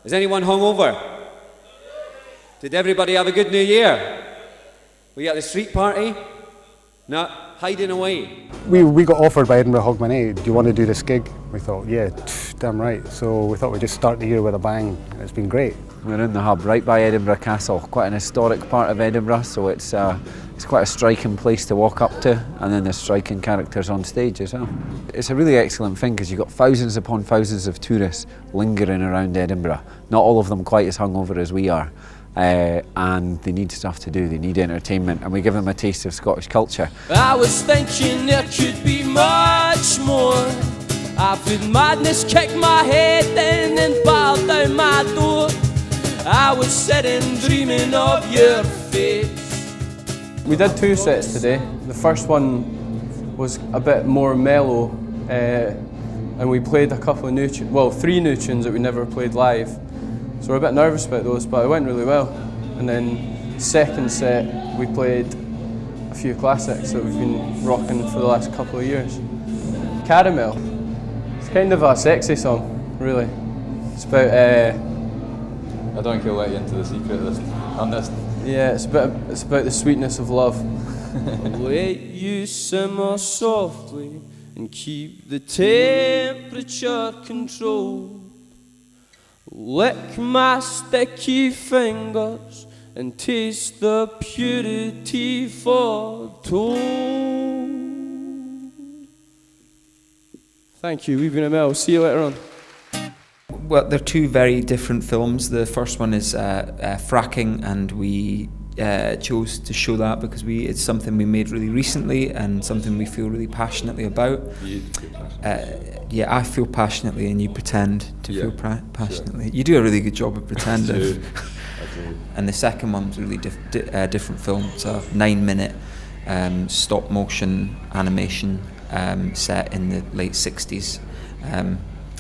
Is anyone hungover? Did everybody have a good New Year? Were you at the street party? No, hiding away. We got offered by Edinburgh Hogmanay, do you want to do this gig? We thought, yeah, damn right. So we thought we'd just start the year with a bang, and it's been great. We're in the hub, right by Edinburgh Castle, quite an historic part of Edinburgh, so it's quite a striking place to walk up to, and then there's striking characters on stage as well. It's a really excellent thing because you've got thousands upon thousands of tourists lingering around Edinburgh, not all of them quite as hungover as we are. And they need stuff to do, they need entertainment, and we give them a taste of Scottish culture. I was thinking there could be much more. I feel madness kick my head in and bowed down my door. I was sitting dreaming of your face. We did 2 sets today. The first one was a bit more mellow, and we played a couple of new tunes, well, 3 new tunes that we never played live. So we're a bit nervous about those, but it went really well. And then second set, we played a few classics that we've been rocking for the last couple of years. Caramel. It's kind of a sexy song, really. It's about I don't think he'll let you into the secret on this. yeah, it's about the sweetness of love. Let you simmer softly and keep the temperature controlled. Lick my sticky fingers and taste the purity foretold. Thank you, we've been Emelle. See you later on. Well, they're 2 very different films. The first one is fracking, and we chose to show that because it's something we made really recently and something we feel really passionately about. You feel passionate. Yeah, I feel passionately, and you pretend to feel passionately. You do a really good job of pretending. I do. And the second one's a really different film. It's a 9-minute stop motion animation set in the late 60s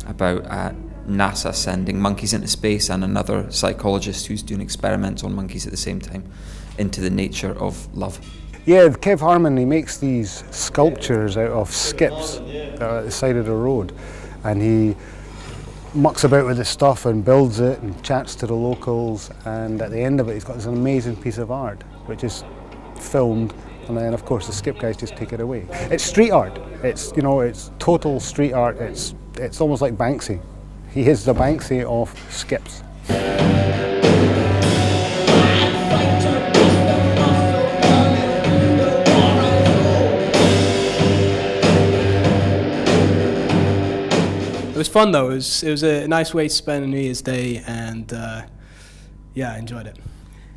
about NASA sending monkeys into space and another psychologist who's doing experiments on monkeys at the same time into the nature of love. Yeah, KEVIN HARMAN, he makes these sculptures out of skips that are at the side of the road, and he mucks about with this stuff and builds it and chats to the locals, and at the end of it he's got this amazing piece of art which is filmed, and then of course the skip guys just take it away. It's street art, it's total street art, it's almost like Banksy. He is the Banksy of skips. It was fun though. It was a nice way to spend a New Year's Day, and yeah, I enjoyed it.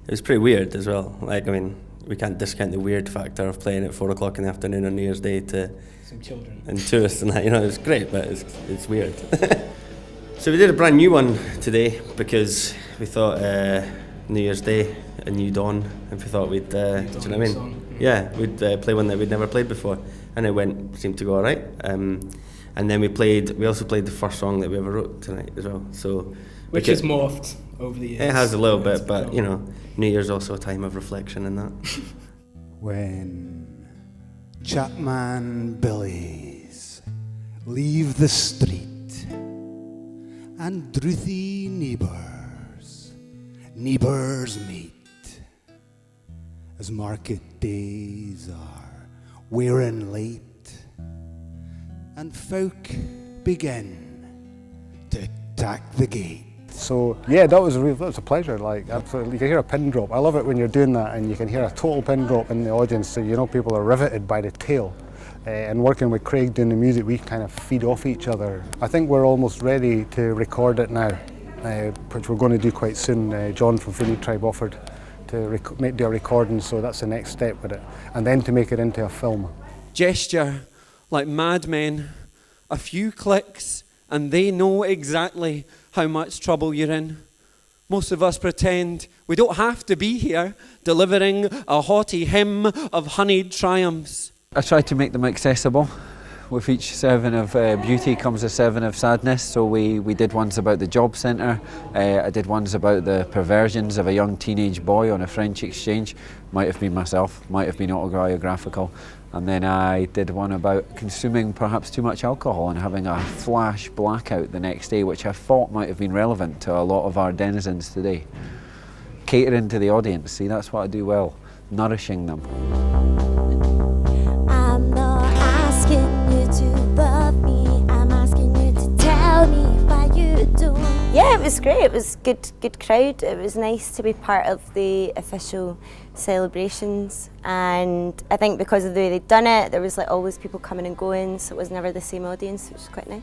It was pretty weird as well. Like, I mean, we can't discount the weird factor of playing at 4 o'clock in the afternoon on New Year's Day to some children and tourists and that. It was great, but it's weird. So we did a brand new one today because we thought New Year's Day, a new dawn, and we thought we'd, do you know what I mean? Song. Yeah, we'd play one that we'd never played before, and it seemed to go all right. And then we also played the first song that we ever wrote tonight as well. So which has morphed over the years. It has a little bit, but New Year's also a time of reflection and that. When Chapman Billies leave the street and drouthy neighbours meet, as market days are wearing late, and folk begin to attack the gate. So yeah, that was a pleasure. Like, absolutely, you can hear a pin drop. I love it when you're doing that and you can hear a total pin drop in the audience, so people are riveted by the tale. And working with Craig doing the music, we kind of feed off each other. I think we're almost ready to record it now, which we're going to do quite soon. John from Philly Tribe offered to do a recording, so that's the next step with it, and then to make it into a film. Gesture like madmen, a few clicks, and they know exactly how much trouble you're in. Most of us pretend we don't have to be here, delivering a haughty hymn of honeyed triumphs. I tried to make them accessible with each serving of beauty comes a serving of sadness. So we did ones about the job centre. I did ones about the perversions of a young teenage boy on a French exchange. Might have been myself, might have been autobiographical. And then I did one about consuming perhaps too much alcohol and having a flash blackout the next day, which I thought might have been relevant to a lot of our denizens today. Catering to the audience, see, that's what I do well, nourishing them. I'm not asking you to love me, I'm asking you to tell me why you don't. Yeah, it was great, it was good crowd, it was nice to be part of the official celebrations, and I think because of the way they'd done it, there was like always people coming and going, so it was never the same audience, which was quite nice.